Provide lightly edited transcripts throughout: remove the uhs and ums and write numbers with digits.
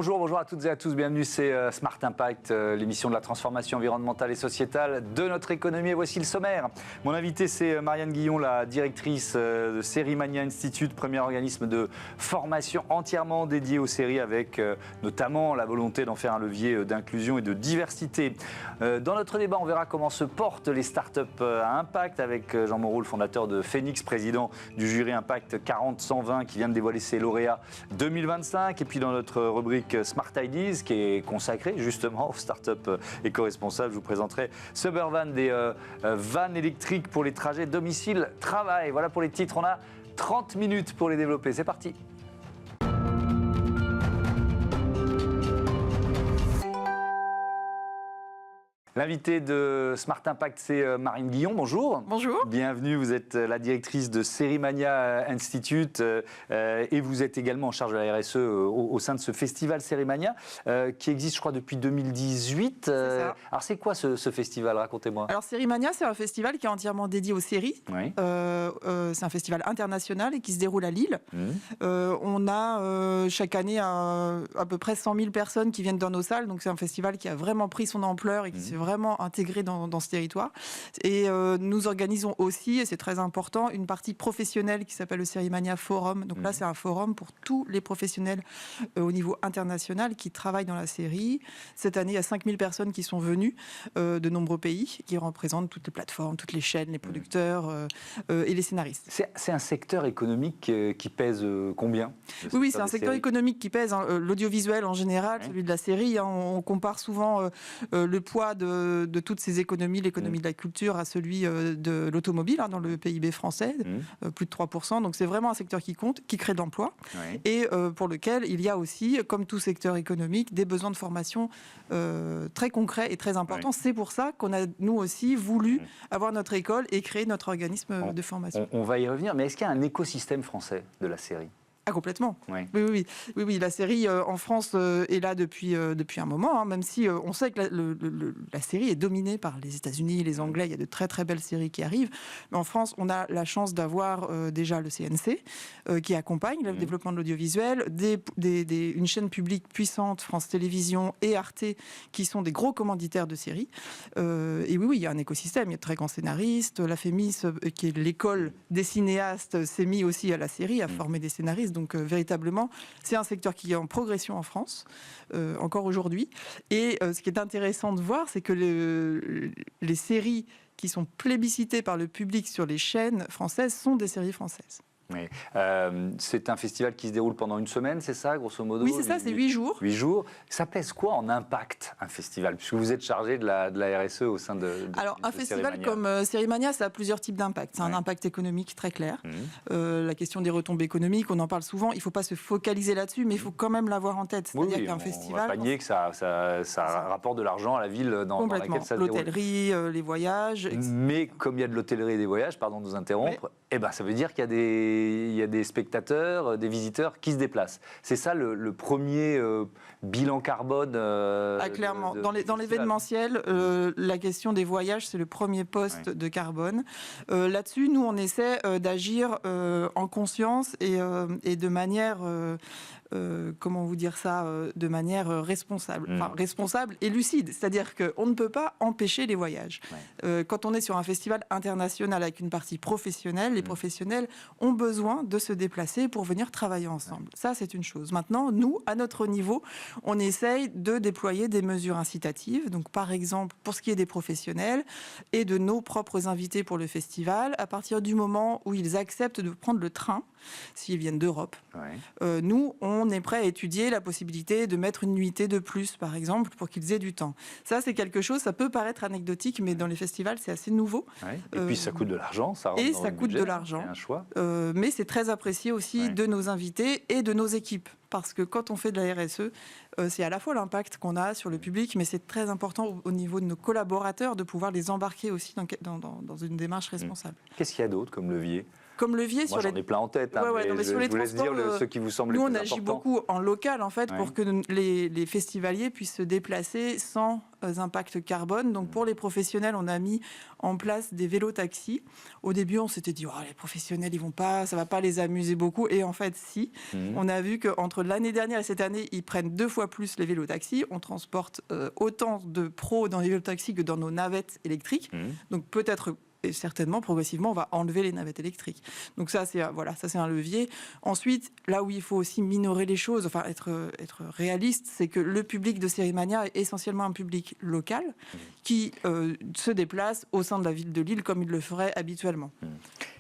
Bonjour à toutes et à tous, bienvenue, c'est Smart Impact, l'émission de la transformation environnementale et sociétale de notre économie. Et voici le sommaire. Mon invité, c'est Marianne Guillon, la directrice de Sérimania Institute, premier organisme de formation entièrement dédié aux séries, avec notamment la volonté d'en faire un levier d'inclusion et de diversité. Dans notre débat, on verra comment se portent les startups à impact, avec Jean Moreau, le fondateur de Phoenix, président du jury Impact 40-120, qui vient de dévoiler ses lauréats 2025. Et puis dans notre rubrique Smart Ideas, qui est consacrée justement aux startups éco-responsables, je vous présenterai Suburban, des vannes électriques pour les trajets domicile-travail. Voilà pour les titres, on a 30 minutes pour les développer. C'est parti. L'invité de Smart Impact, c'est Marianne Guillon. Bonjour. Bonjour. Bienvenue, vous êtes la directrice de Sérimania Institute et vous êtes également en charge de la RSE au sein de ce festival Sérimania qui existe, je crois, depuis 2018. Alors, c'est quoi ce festival? Racontez-moi. Alors, Sérimania, c'est un festival qui est entièrement dédié aux séries. Oui. C'est un festival international et qui se déroule à Lille. On a chaque année à peu près 100 000 personnes qui viennent dans nos salles. Donc, c'est un festival qui a vraiment pris son ampleur et qui s'est vraiment intégré dans ce territoire. Et nous organisons aussi, et c'est très important, une partie professionnelle qui s'appelle le Sérimania Forum. Donc là, c'est un forum pour tous les professionnels au niveau international qui travaillent dans la série. Cette année, il y a 5000 personnes qui sont venues de nombreux pays, qui représentent toutes les plateformes, toutes les chaînes, les producteurs et les scénaristes. C'est un secteur économique qui pèse combien? Oui, c'est un secteur économique qui pèse. L'audiovisuel en général, celui de la série. On compare souvent le poids de toutes ces économies, l'économie de la culture, à celui de l'automobile dans le PIB français, plus de 3%. Donc c'est vraiment un secteur qui compte, qui crée de l'emploi et pour lequel il y a aussi, comme tout secteur économique, des besoins de formation très concrets et très importants. C'est pour ça qu'on a, nous aussi, voulu avoir notre école et créer notre organisme de formation. On va y revenir, mais est-ce qu'il y a un écosystème français de la série? Ah, complètement. Oui. La série en France est là depuis un moment, même si on sait que la série est dominée par les États-Unis, les Anglais. Il y a de très très belles séries qui arrivent. Mais en France, on a la chance d'avoir déjà le CNC qui accompagne le développement de l'audiovisuel, une chaîne publique puissante, France Télévisions et Arte, qui sont des gros commanditaires de séries. Et oui, il y a un écosystème. Il y a de très grands scénaristes. La FEMIS, qui est l'école des cinéastes, s'est mis aussi à la série, à former des scénaristes. Donc véritablement, c'est un secteur qui est en progression en France, encore aujourd'hui. Et ce qui est intéressant de voir, c'est que les séries qui sont plébiscitées par le public sur les chaînes françaises sont des séries françaises. Oui. C'est un festival qui se déroule pendant une semaine, c'est ça, grosso modo? Oui, c'est ça, c'est 8 jours. 8 jours. Ça pèse quoi en impact, un festival? Puisque vous êtes chargé de la RSE au sein de Alors, un festival Sérimania. comme Sérimania, ça a plusieurs types d'impact. C'est un impact économique très clair. La question des retombées économiques, on en parle souvent. Il ne faut pas se focaliser là-dessus, mais il faut quand même l'avoir en tête. C'est-à-dire qu'un festival... On va pas nier que ça rapporte de l'argent à la ville dans laquelle ça se déroule. L'hôtellerie, les voyages... Mais comme il y a de l'hôtellerie et des voyages, pardon de vous interrompre, ça veut dire qu'il y a des spectateurs, des visiteurs qui se déplacent. C'est ça le premier bilan carbone. Clairement. Dans l'événementiel, la question des voyages, c'est le premier poste de carbone. Là-dessus, nous, on essaie d'agir en conscience et de manière... comment vous dire ça, de manière responsable. Enfin, responsable et lucide. C'est-à-dire qu'on ne peut pas empêcher les voyages. Quand on est sur un festival international avec une partie professionnelle, les professionnels ont besoin de se déplacer pour venir travailler ensemble. Ça, c'est une chose. Maintenant, nous, à notre niveau, on essaye de déployer des mesures incitatives. Donc, par exemple, pour ce qui est des professionnels et de nos propres invités pour le festival, à partir du moment où ils acceptent de prendre le train, s'ils viennent d'Europe, nous, on est prêt à étudier la possibilité de mettre une nuitée de plus, par exemple, pour qu'ils aient du temps. Ça, c'est quelque chose, ça peut paraître anecdotique, mais dans les festivals, c'est assez nouveau. Et puis, ça coûte de l'argent, ça rentre et dans ça le coûte budget, de l'argent. C'est un choix. Mais c'est très apprécié aussi de nos invités et de nos équipes. Parce que quand on fait de la RSE, c'est à la fois l'impact qu'on a sur le public, mais c'est très important au niveau de nos collaborateurs de pouvoir les embarquer aussi dans une démarche responsable. Qu'est-ce qu'il y a d'autre comme levier? Comme levier sur j'en ai plein en tête, mais je vous laisse dire ceux qui vous semblent les plus importants. Nous, on agit beaucoup en local, en fait, pour que les festivaliers puissent se déplacer sans impact carbone. Donc, pour les professionnels, on a mis en place des vélos-taxis. Au début, on s'était dit, les professionnels, ça va pas les amuser beaucoup. Et en fait, si. On a vu qu'entre entre l'année dernière et cette année, ils prennent 2 fois plus les vélos-taxis. On transporte autant de pros dans les vélos-taxis que dans nos navettes électriques. Donc peut-être... Et certainement, progressivement, on va enlever les navettes électriques. Donc ça, c'est un levier. Ensuite, là où il faut aussi minorer les choses, enfin être réaliste, c'est que le public de Série Mania est essentiellement un public local qui se déplace au sein de la ville de Lille comme il le ferait habituellement.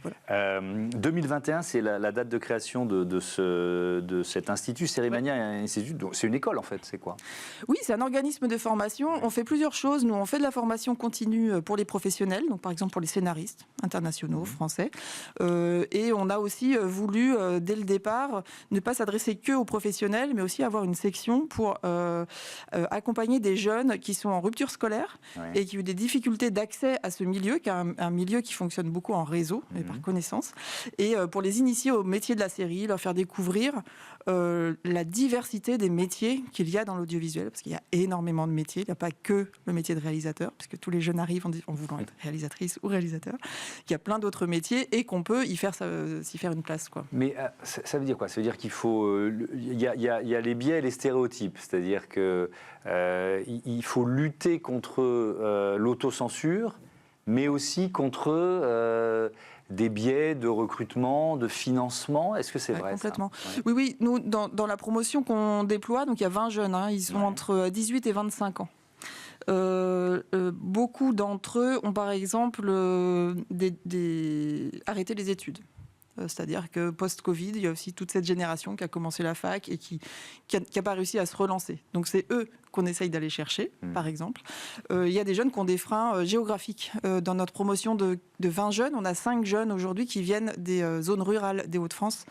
Voilà. 2021, c'est la date de création de cet institut. Série Mania est un institut, c'est une école en fait, c'est quoi? Oui, c'est un organisme de formation. On fait plusieurs choses. Nous, on fait de la formation continue pour les professionnels, donc par exemple pour les scénaristes internationaux, français. Et on a aussi voulu, dès le départ, ne pas s'adresser que aux professionnels, mais aussi avoir une section pour accompagner des jeunes qui sont en rupture scolaire et qui ont des difficultés d'accès à ce milieu, qui est un milieu qui fonctionne beaucoup en réseau et par connaissance. Et pour les initier au métier de la série, leur faire découvrir la diversité des métiers qu'il y a dans l'audiovisuel, parce qu'il y a énormément de métiers. Il n'y a pas que le métier de réalisateur, puisque tous les jeunes arrivent en voulant être réalisatrice ou réalisateur. Il y a plein d'autres métiers et qu'on peut s'y faire une place, quoi. Mais ça veut dire quoi? Ça veut dire qu'il faut... Il y a les biais et les stéréotypes. C'est-à-dire qu'il faut lutter contre l'autocensure, mais aussi contre... des biais de recrutement, de financement, est-ce que c'est vrai complètement. Ça Oui, nous, dans la promotion qu'on déploie, donc il y a 20 jeunes, ils sont entre 18 et 25 ans. Beaucoup d'entre eux ont par exemple arrêté les études. C'est-à-dire que post-Covid, il y a aussi toute cette génération qui a commencé la fac et qui n'a pas réussi à se relancer. Donc c'est eux qu'on essaye d'aller chercher, par exemple. Il y a des jeunes qui ont des freins géographiques. Dans notre promotion de 20 jeunes, on a 5 jeunes aujourd'hui qui viennent des zones rurales des Hauts-de-France.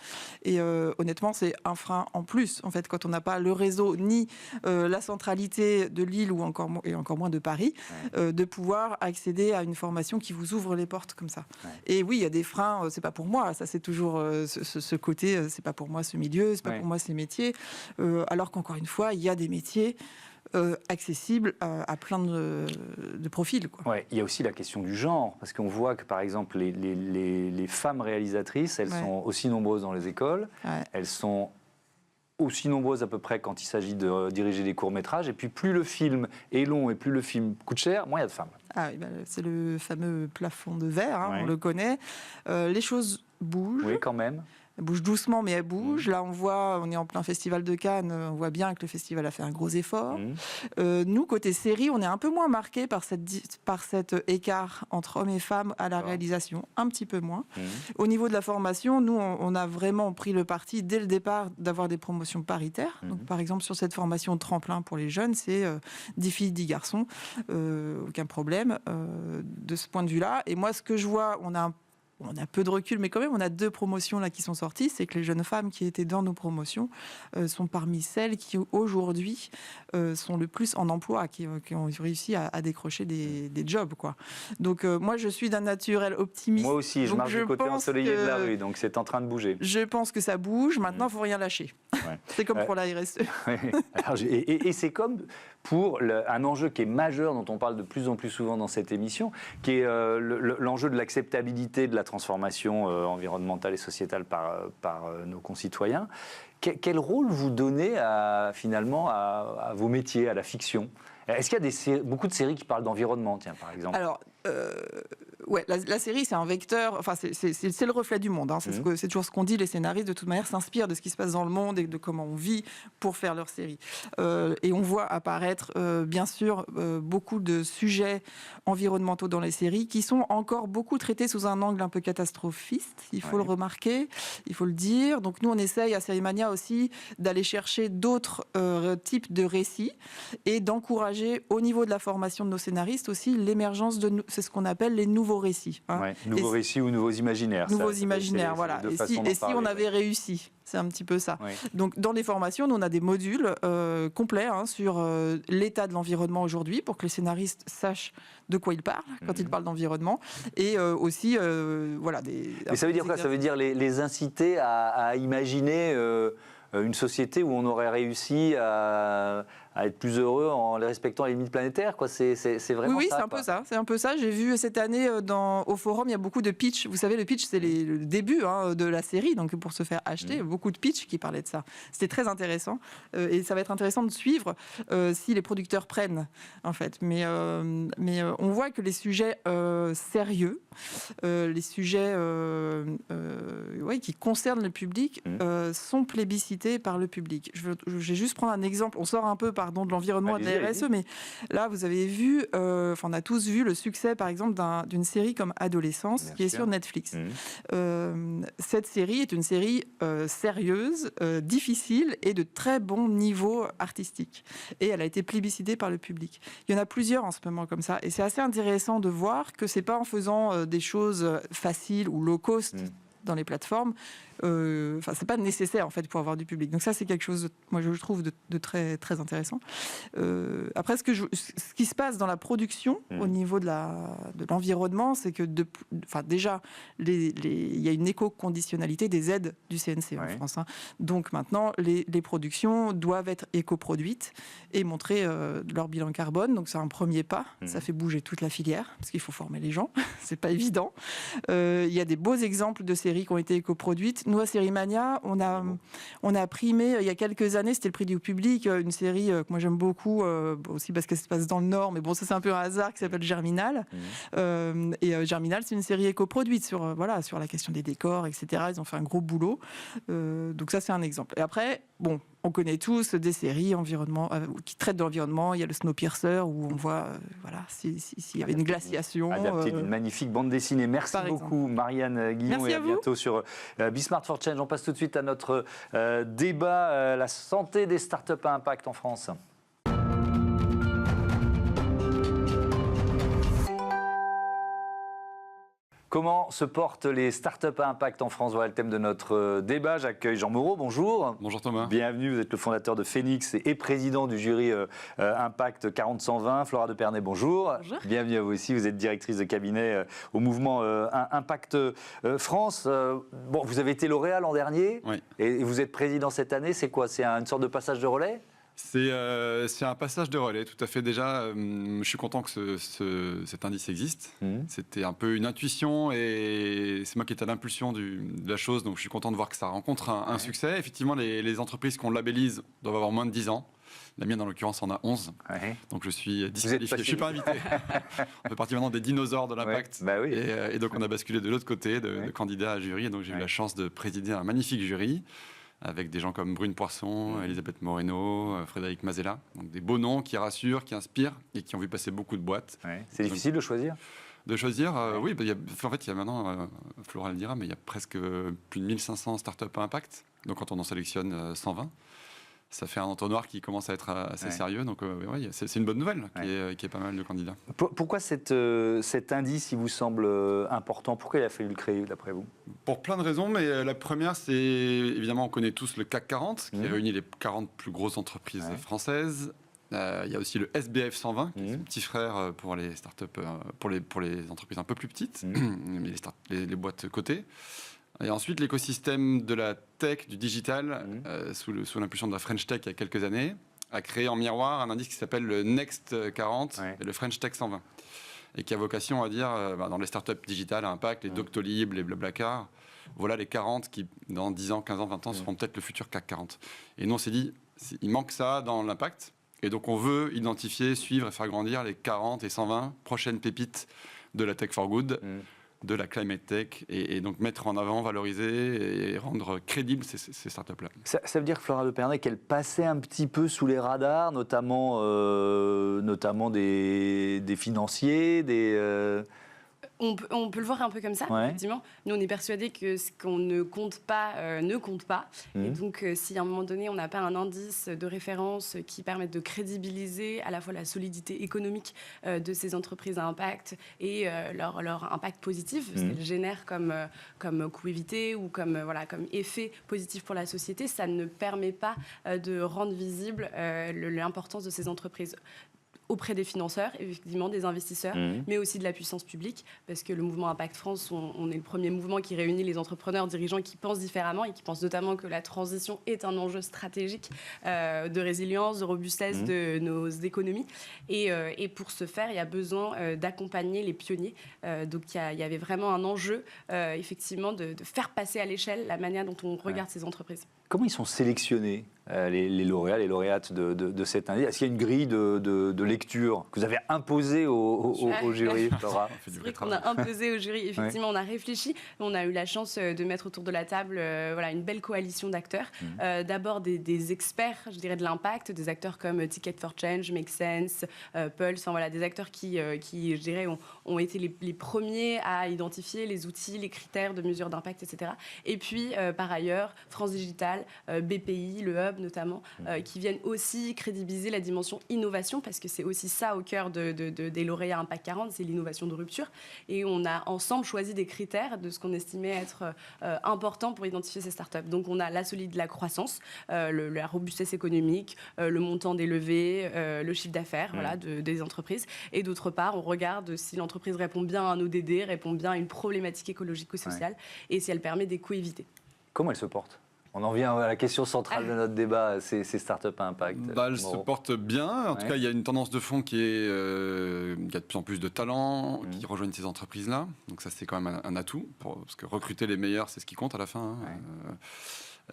Et honnêtement, c'est un frein en plus, en fait, quand on n'a pas le réseau ni la centralité de Lille ou encore moins de Paris, de pouvoir accéder à une formation qui vous ouvre les portes comme ça. Et oui, il y a des freins, c'est pas pour moi, ça c'est toujours ce côté, c'est pas pour moi ce milieu, c'est pas pour moi ces métiers. Alors qu'encore une fois, il y a des métiers accessible à plein de profils, quoi. Ouais, il y a aussi la question du genre, parce qu'on voit que par exemple les femmes réalisatrices, elles sont aussi nombreuses dans les écoles, elles sont aussi nombreuses à peu près quand il s'agit de diriger des courts-métrages, et puis plus le film est long et plus le film coûte cher, moins il y a de femmes. Ah oui, c'est le fameux plafond de verre, on le connaît. Les choses bougent. Oui, quand même. Elle bouge doucement, mais elle bouge. Là, on est en plein festival de Cannes, on voit bien que le festival a fait un gros effort. Nous, côté série, on est un peu moins marqué par cet écart entre hommes et femmes à la réalisation, un petit peu moins. Au niveau de la formation, nous, on a vraiment pris le parti, dès le départ, d'avoir des promotions paritaires. Donc, par exemple, sur cette formation tremplin pour les jeunes, c'est 10 filles, 10 garçons, aucun problème de ce point de vue-là. Et moi, ce que je vois, on a peu de recul, mais quand même, on a 2 promotions là qui sont sorties. C'est que les jeunes femmes qui étaient dans nos promotions sont parmi celles qui, aujourd'hui, sont le plus en emploi, qui ont réussi à décrocher des jobs, quoi. Donc, moi, je suis d'un naturel optimiste. Moi aussi, je marche du côté ensoleillé de la rue, donc c'est en train de bouger. Je pense que ça bouge. Maintenant, il ne faut rien lâcher. C'est comme pour la RSE. Alors, et c'est comme pour un enjeu qui est majeur, dont on parle de plus en plus souvent dans cette émission, qui est l'enjeu de l'acceptabilité de la transformation environnementale et sociétale par nos concitoyens. Quel rôle vous donnez finalement à vos métiers, à la fiction? Est-ce qu'il y a beaucoup de séries qui parlent d'environnement, tiens, par exemple? Alors, la série, c'est un vecteur, enfin, c'est le reflet du monde. C'est toujours ce qu'on dit, les scénaristes, de toute manière, s'inspirent de ce qui se passe dans le monde et de comment on vit pour faire leur série. Et on voit apparaître, bien sûr, beaucoup de sujets environnementaux dans les séries qui sont encore beaucoup traités sous un angle un peu catastrophiste, il faut le remarquer, il faut le dire. Donc nous, on essaye à Série Mania aussi d'aller chercher d'autres types de récits et d'encourager, au niveau de la formation de nos scénaristes aussi, l'émergence c'est ce qu'on appelle les nouveaux récits. Nouveaux récits ou nouveaux imaginaires. Nouveaux imaginaires, voilà. Et si on avait réussi, c'est un petit peu ça. Donc, dans les formations, nous, on a des modules complets sur l'état de l'environnement aujourd'hui, pour que les scénaristes sachent de quoi ils parlent quand ils parlent d'environnement. Et aussi, voilà. Mais ça veut dire quoi? Ça veut dire les inciter à imaginer une société où on aurait réussi à à être plus heureux en respectant les limites planétaires, quoi. C'est vraiment oui, ça. C'est un peu ça. J'ai vu cette année au forum, il y a beaucoup de pitch. Vous savez, le pitch, c'est le début de la série, donc pour se faire acheter, beaucoup de pitch qui parlaient de ça. C'était très intéressant et ça va être intéressant de suivre si les producteurs prennent, en fait. Mais on voit que les sujets sérieux, les sujets qui concernent le public sont plébiscités par le public. Je vais juste prendre un exemple. On sort un peu, de l'environnement et de la RSE, mais là, vous avez vu, on a tous vu le succès, par exemple, d'une série comme Adolescence, qui est sur Netflix. Cette série est une série sérieuse, difficile et de très bon niveau artistique. Et elle a été plébiscitée par le public. Il y en a plusieurs en ce moment comme ça. Et c'est assez intéressant de voir que c'est pas en faisant des choses faciles ou low cost dans les plateformes. C'est pas nécessaire en fait pour avoir du public. Donc ça c'est quelque chose, moi je trouve de très très intéressant. Après ce qui se passe dans la production au niveau de l'environnement, c'est que déjà il y a une éco-conditionnalité des aides du CNC en France. Donc maintenant les productions doivent être éco-produites et montrer leur bilan carbone. Donc c'est un premier pas. Ça fait bouger toute la filière parce qu'il faut former les gens. C'est pas évident. Il y a des beaux exemples de séries qui ont été éco-produites. Nous, à Série Mania, on a primé, il y a quelques années, c'était le prix du public, une série que moi j'aime beaucoup, aussi parce qu'elle se passe dans le Nord, mais bon, ça c'est un peu un hasard, qui s'appelle Germinal. Germinal, c'est une série éco-produite sur la question des décors, etc. Ils ont fait un gros boulot. Donc ça, c'est un exemple. Et après, on connaît tous des séries qui traitent de l'environnement. Il y a le Snowpiercer où on voit s'il y avait une glaciation. Adapté d'une magnifique bande dessinée. Merci beaucoup Marianne Guillon. Merci et à bientôt sur Be Smart for Change. On passe tout de suite à notre débat, la santé des startups à impact en France. Comment se portent les startups à impact en France? Voilà le thème de notre débat. J'accueille Jean Moreau, bonjour. Bonjour Thomas. Bienvenue, vous êtes le fondateur de Phoenix et président du jury Impact 40-120. Flora de Pernay, bonjour. Bonjour. Bienvenue à vous aussi, vous êtes directrice de cabinet au mouvement Impact France. Vous avez été lauréat l'an dernier et vous êtes président cette année. C'est quoi? C'est une sorte de passage de relais? C'est un passage de relais, tout à fait. Déjà, je suis content que cet indice existe. C'était un peu une intuition et c'est moi qui étais à l'impulsion de la chose. Donc, je suis content de voir que ça rencontre un succès. Effectivement, les entreprises qu'on labellise doivent avoir moins de 10 ans. La mienne, en l'occurrence, en a 11. Donc, je suis disqualifié. Je ne suis pas invité. On fait partie maintenant des dinosaures de l'impact. Et donc, on a basculé de l'autre côté de candidats à jury. Et donc, j'ai eu la chance de présider un magnifique jury, avec des gens comme Brune Poisson, Elisabeth Moreno, Frédéric Mazella. Donc des beaux noms qui rassurent, qui inspirent et qui ont vu passer beaucoup de boîtes. C'est difficile de choisir? De choisir, oui. Il y a maintenant, Flora le dira, mais il y a presque plus de 1500 startups à impact. Donc quand on en sélectionne 120, ça fait un entonnoir qui commence à être assez sérieux. Donc c'est une bonne nouvelle qui est pas mal de candidats. Pourquoi cet indice, il vous semble important? Pourquoi il a fallu le créer, d'après vous? Pour plein de raisons, mais la première, c'est évidemment, on connaît tous le CAC 40, qui réunit les 40 plus grosses entreprises françaises. Il y a aussi le SBF 120, qui est son petit frère pour les startups, pour les entreprises un peu plus petites, les boîtes cotées. Et ensuite, l'écosystème de la tech, du digital, sous l'impulsion de la French Tech il y a quelques années, a créé en miroir un indice qui s'appelle le Next 40 et le French Tech 120. Et qui a vocation à dire, dans les startups digitales à impact, les Doctolib, les Blablacar, voilà les 40 qui, dans 10 ans, 15 ans, 20 ans, seront peut-être le futur CAC 40. Et nous, on s'est dit, il manque ça dans l'impact. Et donc, on veut identifier, suivre et faire grandir les 40 et 120 prochaines pépites de la tech for good, de la climate tech, et donc mettre en avant, valoriser et rendre crédibles ces startups-là. Ça veut dire, Flora de Pernay, qu'elle passait un petit peu sous les radars, notamment des financiers, On peut le voir un peu comme ça, effectivement. Nous, on est persuadés que ce qu'on ne compte pas ne compte pas. Et donc, si à un moment donné, on n'a pas un indice de référence qui permette de crédibiliser à la fois la solidité économique de ces entreprises à impact et leur impact positif, ce qu'elles génèrent comme coût évité ou comme effet positif pour la société, ça ne permet pas de rendre visible l'importance de ces entreprises. auprès des financeurs, effectivement des investisseurs, mais aussi de la puissance publique, parce que le mouvement Impact France, on est le premier mouvement qui réunit les entrepreneurs, dirigeants qui pensent différemment et qui pensent notamment que la transition est un enjeu stratégique de résilience, de robustesse de nos économies. Et pour ce faire, il y a besoin d'accompagner les pionniers. Donc il y avait vraiment un enjeu, effectivement, de faire passer à l'échelle la manière dont on regarde ces entreprises. Comment ils sont sélectionnés, les lauréats, les lauréates de cette année? Est-ce qu'il y a une grille de lecture que vous avez imposée au jury, Flora? C'est vrai qu'on a imposé au jury. Effectivement, on a réfléchi. On a eu la chance de mettre autour de la table une belle coalition d'acteurs. D'abord des experts, je dirais, de l'impact, des acteurs comme Ticket for Change, Make Sense, Pulse, des acteurs qui, je dirais, ont été les premiers à identifier les outils, les critères de mesure d'impact, etc. Et puis, par ailleurs, France Digital, BPI, le Hub notamment, qui viennent aussi crédibiliser la dimension innovation, parce que c'est aussi ça au cœur des lauréats Impact 40, c'est l'innovation de rupture. Et on a ensemble choisi des critères de ce qu'on estimait être important pour identifier ces startups. Donc on a la croissance, la robustesse économique, le montant des levées, le chiffre d'affaires des entreprises. Et d'autre part, on regarde si l'entreprise répond bien à un ODD, répond bien à une problématique écologique ou sociale, et si elle permet des coûts évités. Comment elle se porte? On en vient à la question centrale de notre débat, ces startups à impact. Elle se porte bien. En tout cas, il y a une tendance de fond qui est... il y a de plus en plus de talents qui rejoignent ces entreprises-là. Donc ça, c'est quand même un atout. Parce que recruter les meilleurs, c'est ce qui compte à la fin.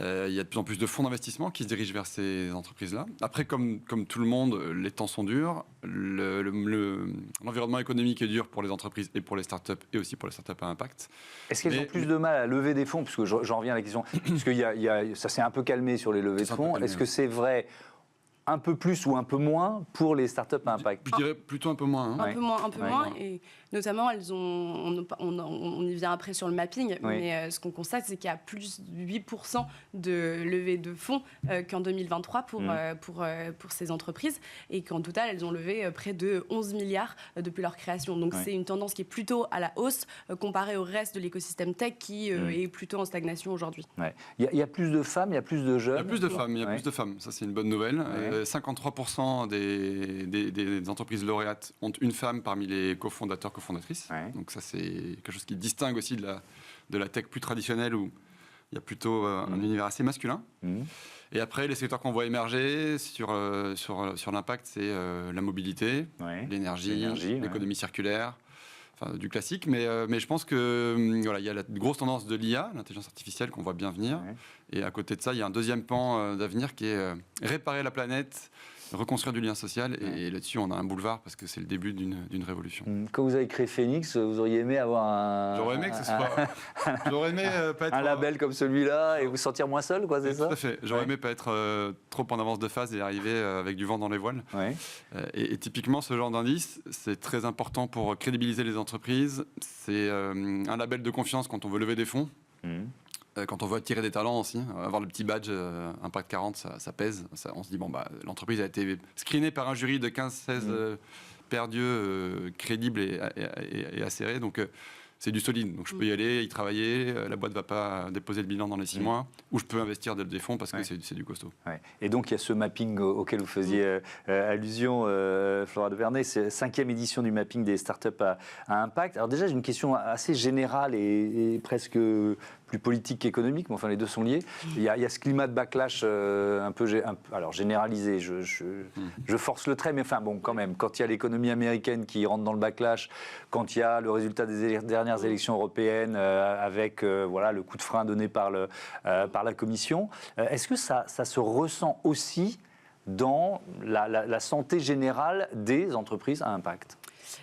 Il y a de plus en plus de fonds d'investissement qui se dirigent vers ces entreprises-là. Après, comme tout le monde, les temps sont durs. L'environnement économique est dur pour les entreprises et pour les startups, et aussi pour les startups à impact. Est-ce qu'elles ont plus de mal à lever des fonds? Parce que j'en reviens à la question. Parce que ça s'est un peu calmé sur les levées de fonds. Est-ce que c'est vrai un peu plus ou un peu moins pour les startups à impact? Je dirais plutôt un peu moins. Un peu moins. Et notamment, on y vient après sur le mapping, mais ce qu'on constate, c'est qu'il y a plus de 8% de levée de fonds qu'en 2023 pour ces entreprises, et qu'en total, elles ont levé près de 11 milliards depuis leur création. Donc c'est une tendance qui est plutôt à la hausse comparée au reste de l'écosystème tech qui est plutôt en stagnation aujourd'hui. Il y a plus de femmes, il y a plus de jeunes. Il y a plus de femmes, ça c'est une bonne nouvelle. 53% des entreprises lauréates ont une femme parmi les cofondateurs, cofondatrices. Donc ça, c'est quelque chose qui distingue aussi de la tech plus traditionnelle où il y a plutôt un univers assez masculin. Et après, les secteurs qu'on voit émerger sur l'impact, c'est la mobilité, l'énergie, l'économie circulaire, du classique. Mais je pense que il y a la grosse tendance de l'IA, l'intelligence artificielle, qu'on voit bien venir. Et à côté de ça, il y a un deuxième pan d'avenir qui est réparer la planète, reconstruire du lien social, et là-dessus on a un boulevard parce que c'est le début d'une révolution. Quand vous avez créé Phoenix, vous auriez aimé avoir J'aurais aimé que ce soit... J'aurais aimé pas être... un label comme celui-là et vous sentir moins seul, quoi, c'est ça? Tout à fait. J'aurais aimé pas être trop en avance de phase et arriver avec du vent dans les voiles. Et typiquement, ce genre d'indice, c'est très important pour crédibiliser les entreprises. C'est un label de confiance quand on veut lever des fonds. Quand on veut attirer des talents aussi, avoir le petit badge Impact 40, ça pèse. On se dit, l'entreprise a été screenée par un jury de 15-16 paires d'yeux crédibles et acérés. Donc, c'est du solide. Donc, je peux y aller, y travailler. La boîte ne va pas déposer le bilan dans les 6 mois. Ou je peux investir des fonds parce que c'est du costaud. Et donc, il y a ce mapping auquel vous faisiez allusion, Flora de Vernay. C'est la 5e édition du mapping des startups à impact. Alors déjà, j'ai une question assez générale et presque plus politique qu'économique, mais enfin les deux sont liés. Il y a ce climat de backlash alors généralisé, je force le trait, mais enfin bon, quand même, quand il y a l'économie américaine qui rentre dans le backlash, quand il y a le résultat des dernières élections européennes avec le coup de frein donné par la Commission, est-ce que ça se ressent aussi dans la santé générale des entreprises à impact?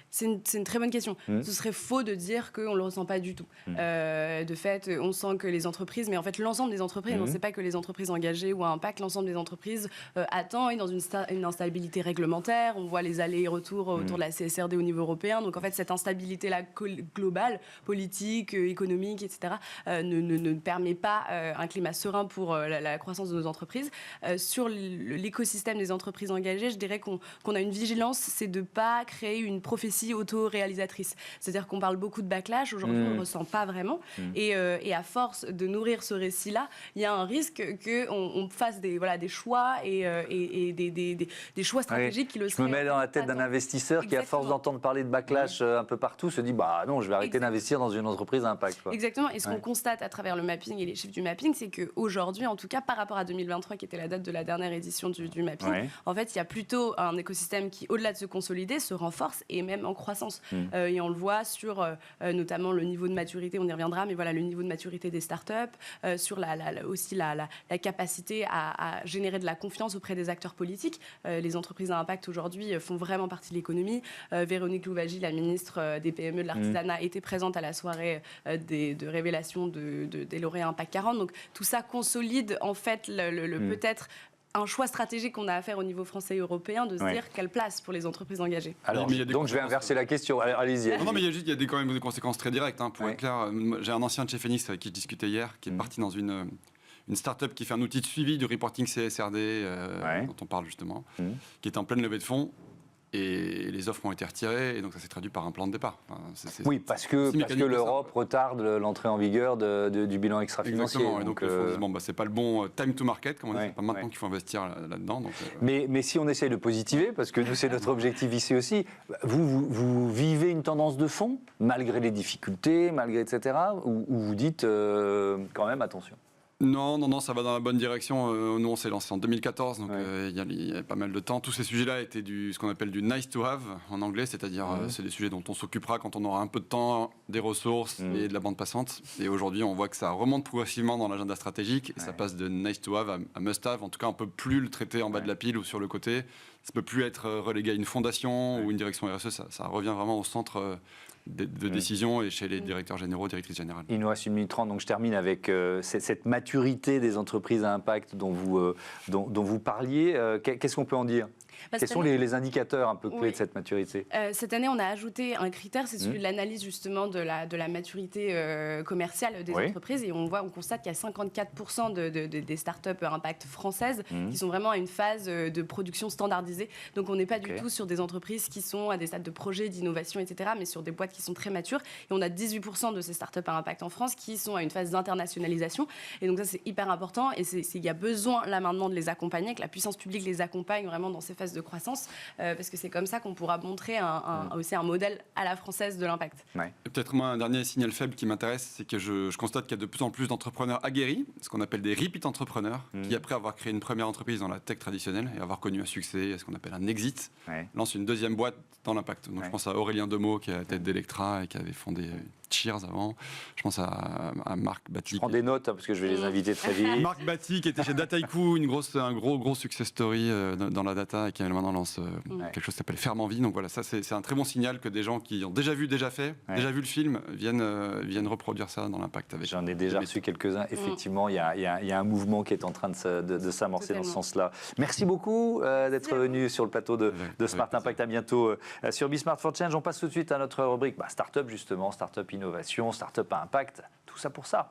C'est une très bonne question. Ce serait faux de dire qu'on ne le ressent pas du tout. De fait, on sent que les entreprises, mais en fait l'ensemble des entreprises, on ne sait pas que les entreprises engagées ou à impact, l'ensemble des entreprises attend, et dans une instabilité réglementaire. On voit les allers-retours autour de la CSRD au niveau européen. Donc en fait, cette instabilité-là globale, politique, économique, etc., ne permet pas un climat serein pour la croissance de nos entreprises. Sur l'écosystème des entreprises engagées, je dirais qu'on a une vigilance, c'est de ne pas créer une prophétie aussi auto-réalisatrice. C'est-à-dire qu'on parle beaucoup de backlash, aujourd'hui on ne le ressent pas vraiment, et à force de nourrir ce récit-là, il y a un risque qu'on fasse des choix et des choix stratégiques qui le Je me mets dans la tête d'un investisseur qui, à force d'entendre parler de backlash un peu partout, se dit bah non, je vais arrêter d'investir dans une entreprise à impact. Quoi. Exactement. Et ce qu'on constate à travers le mapping et les chiffres du mapping, c'est qu'aujourd'hui, en tout cas par rapport à 2023, qui était la date de la dernière édition du mapping, en fait, il y a plutôt un écosystème qui, au-delà de se consolider, se renforce et même en croissance. Et on le voit sur notamment le niveau de maturité, on y reviendra, mais voilà, le niveau de maturité des startups, sur aussi la capacité à générer de la confiance auprès des acteurs politiques. Les entreprises à impact aujourd'hui font vraiment partie de l'économie. Véronique Louwagie, la ministre des PME de l'artisanat, était présente à la soirée de révélation des lauréats Impact 40. Donc tout ça consolide en fait peut-être un choix stratégique qu'on a à faire au niveau français et européen de se dire quelle place pour les entreprises engagées. Alors, donc je vais inverser la question. Allez-y. Non, mais il y a quand même des conséquences très directes. Pour être clair, j'ai un ancien de chez Phoenix avec qui je discutais hier, qui est parti dans une start-up qui fait un outil de suivi du reporting CSRD, dont on parle justement, qui est en pleine levée de fonds. Et les offres ont été retirées, et donc ça s'est traduit par un plan de départ. Oui, parce que l'Europe retarde l'entrée en vigueur du bilan extra-financier. Exactement, et donc c'est pas le bon time to market, comme on dit, c'est pas maintenant qu'il faut investir là-dedans. Donc, mais si on essaye de positiver, parce que nous c'est notre objectif ici aussi, vous vivez une tendance de fond, malgré les difficultés, malgré etc., ou vous dites quand même attention? Non, ça va dans la bonne direction. Nous, on s'est lancé en 2014, donc il y a pas mal de temps. Tous ces sujets-là étaient ce qu'on appelle du nice to have en anglais, c'est-à-dire c'est des sujets dont on s'occupera quand on aura un peu de temps, des ressources et de la bande passante. Et aujourd'hui, on voit que ça remonte progressivement dans l'agenda stratégique et ça passe de nice to have à must have. En tout cas, on ne peut plus le traiter en bas de la pile ou sur le côté. Ça ne peut plus être relégué à une fondation ou une direction RSE. Ça revient vraiment au centre de décision et chez les directeurs généraux, directrices générales. Il nous reste 1 minute 30, donc je termine avec cette maturité des entreprises à impact dont vous parliez. Qu'est-ce qu'on peut en dire ? Quels sont les indicateurs un peu clés de cette maturité ? Cette année, on a ajouté un critère, c'est celui de l'analyse justement de la maturité commerciale des entreprises. Et on constate qu'il y a 54% des startups à impact françaises qui sont vraiment à une phase de production standardisée. Donc on n'est pas du tout sur des entreprises qui sont à des stades de projet, d'innovation, etc., mais sur des boîtes qui sont très matures. Et on a 18% de ces startups à impact en France qui sont à une phase d'internationalisation. Et donc ça, c'est hyper important. Et il y a besoin là maintenant de les accompagner, que la puissance publique les accompagne vraiment dans ces phases de croissance, parce que c'est comme ça qu'on pourra montrer aussi un modèle à la française de l'impact. Peut-être moi, un dernier signal faible qui m'intéresse, c'est que je constate qu'il y a de plus en plus d'entrepreneurs aguerris, ce qu'on appelle des repeat entrepreneurs, qui après avoir créé une première entreprise dans la tech traditionnelle et avoir connu un succès, ce qu'on appelle un exit, lancent une deuxième boîte dans l'impact. Donc je pense à Aurélien Demeaux, qui est à la tête d'Electra et qui avait fondé Cheers avant. Je pense à Marc Batty. Je prends des notes parce que je vais les inviter très vite. Marc Batty, qui était chez Dataiku, un gros success story dans la data et qui maintenant lance quelque chose qui s'appelle Ferme Envie. Donc voilà, ça c'est un très bon signal que des gens qui ont déjà vu le film, viennent reproduire ça dans l'impact. J'en ai déjà reçu quelques-uns. Effectivement, il y a un mouvement qui est en train de s'amorcer dans ce sens-là. Merci beaucoup d'être venu sur le plateau de Smart Impact. À bientôt sur Bismart for Change. On passe tout de suite à notre rubrique Startup, justement, Startup Innovation, Startup à Impact, tout ça pour ça.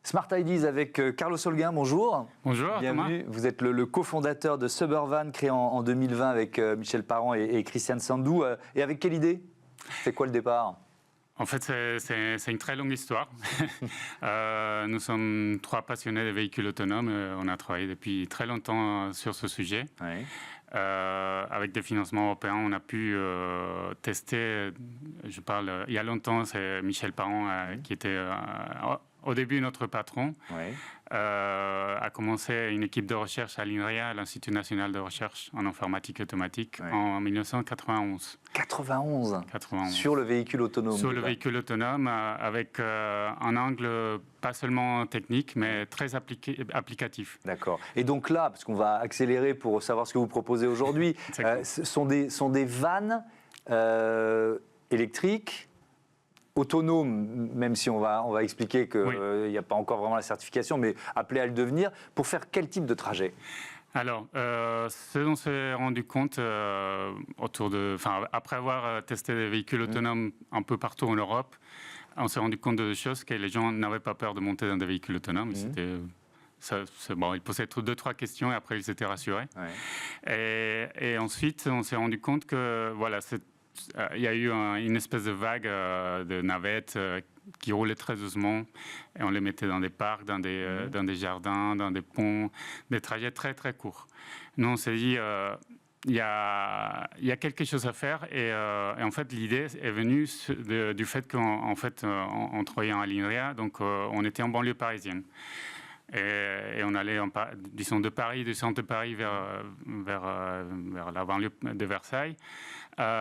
Smart Ideas avec Carlos Holguin, bonjour. Bonjour, bienvenue. Thomas. Vous êtes le cofondateur de Suburban, créé en 2020 avec Michel Parent et Christiane Sandou. Et avec quelle idée ? C'est quoi le départ ? En fait, c'est une très longue histoire. Nous sommes 3 passionnés de véhicules autonomes. On a travaillé depuis très longtemps sur ce sujet. Oui. Avec des financements européens, on a pu tester, il y a longtemps, c'est Michel Parent qui était au début notre patron, a commencé une équipe de recherche à l'INRIA, l'Institut national de recherche en informatique automatique, en 1991. 91. Sur le véhicule autonome. Sur le véhicule autonome, avec un angle pas seulement technique, mais très applicatif. D'accord. Et donc là, parce qu'on va accélérer pour savoir ce que vous proposez aujourd'hui, ce sont des vannes électriques, autonomes, même si on va expliquer qu'il n'y a pas encore vraiment la certification, mais appelées à le devenir, pour faire quel type de trajet ? Alors, ce dont on s'est rendu compte après avoir testé des véhicules autonomes un peu partout en Europe, on s'est rendu compte de deux choses, que les gens n'avaient pas peur de monter dans des véhicules autonomes. Bon, il posait 2-3 questions et après il s'était rassuré. Et ensuite, on s'est rendu compte que voilà, il y a eu une espèce de vague de navettes qui roulaient très doucement et on les mettait dans des parcs, dans des jardins, dans des ponts, des trajets très très courts. Nous, on s'est dit, il y a quelque chose à faire et en fait, l'idée est venue du fait qu'en fait, on travaillait en l'INRIA, donc on était en banlieue parisienne. Et on allait, disons, de Paris, du centre de Paris vers la banlieue de Versailles,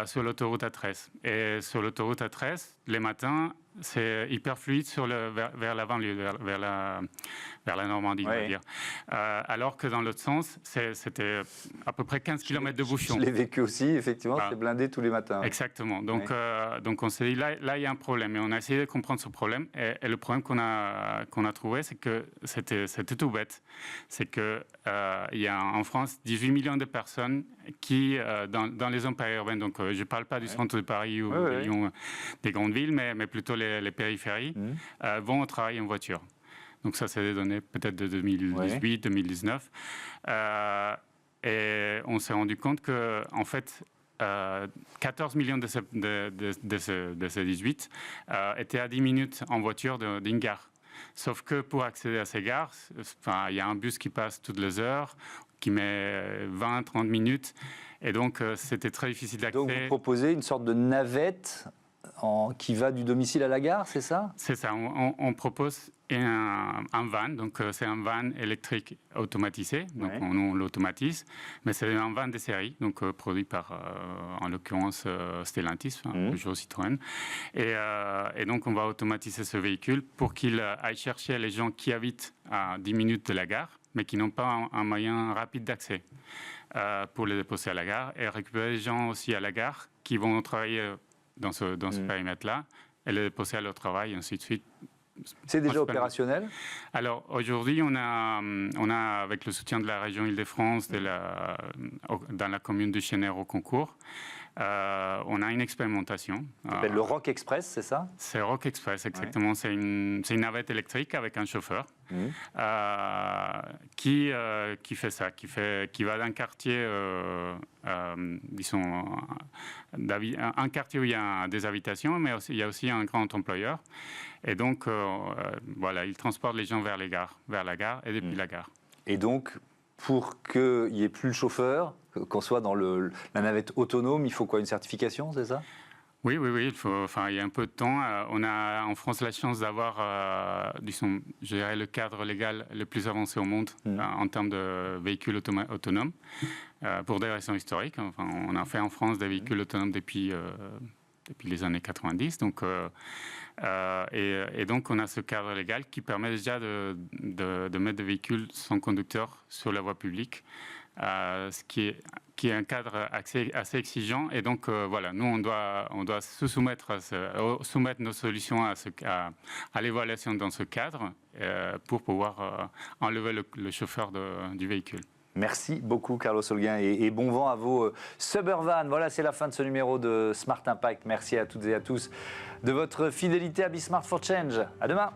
sur l'autoroute A13. Et sur l'autoroute A13, les matins, c'est hyper fluide vers la banlieue, vers la Normandie, on va dire. Alors que dans l'autre sens, c'était à peu près 15 km de bouchons. Je l'ai vécu aussi, effectivement, c'est blindé tous les matins. Exactement. Donc on s'est dit, là, il y a un problème. Et on a essayé de comprendre ce problème. Et le problème qu'on a trouvé, c'est que c'était tout bête. C'est qu'il y a en France 18 millions de personnes qui, dans les zones périurbaines, donc je ne parle pas du centre de Paris ou de Lyon, des grandes villes, mais plutôt les périphéries, vont au travail en voiture. Donc ça, c'est des données peut-être de 2018, 2019. Et on s'est rendu compte que, en fait, 14 millions de ces 18 étaient à 10 minutes en voiture d'une gare. Sauf que pour accéder à ces gares, il y a un bus qui passe toutes les heures, qui met 20-30 minutes. Et donc, c'était très difficile d'accès. Donc, vous proposez une sorte de navette qui va du domicile à la gare, c'est ça? C'est ça. On propose un van. Donc, c'est un van électrique automatisé. Donc, on l'automatise. Mais c'est un van de série, donc produit par, en l'occurrence, Stellantis, Peugeot Citroën. Et donc, on va automatiser ce véhicule pour qu'il aille chercher les gens qui habitent à 10 minutes de la gare, mais qui n'ont pas un moyen rapide d'accès pour les déposer à la gare. Et récupérer les gens aussi à la gare qui vont travailler dans ce périmètre-là et les déposer à leur travail, et ainsi de suite. C'est déjà opérationnel? Alors aujourd'hui, on a avec le soutien de la région Île-de-France, dans la commune de Chénère au Concours, on a une expérimentation. Ça s'appelle le Rock Express, c'est ça? C'est Rock Express, exactement. C'est une navette électrique avec un chauffeur qui fait ça, qui va d'un quartier, disons, un quartier où il y a des habitations, mais il y a aussi un grand employeur. Et donc, voilà, il transporte les gens vers la gare et depuis la gare. Et donc, pour qu'il n'y ait plus le chauffeur, qu'on soit dans la navette autonome, il faut quoi, une certification, c'est ça? Oui, il y a un peu de temps. On a en France la chance d'avoir, disons, je dirais, le cadre légal le plus avancé au monde en termes de véhicules autonomes, pour des raisons historiques. Enfin, on a fait en France des véhicules autonomes depuis les années 90. Donc, et donc, on a ce cadre légal qui permet déjà de mettre des véhicules sans conducteur sur la voie publique, ce qui est un cadre assez exigeant. Et donc, voilà, nous, on doit soumettre nos solutions à l'évaluation dans ce cadre pour pouvoir enlever le chauffeur du véhicule. Merci beaucoup, Carlos Holguin, et bon vent à vos Suburban. Voilà, c'est la fin de ce numéro de Smart Impact. Merci à toutes et à tous de votre fidélité à Be Smart for Change. À demain.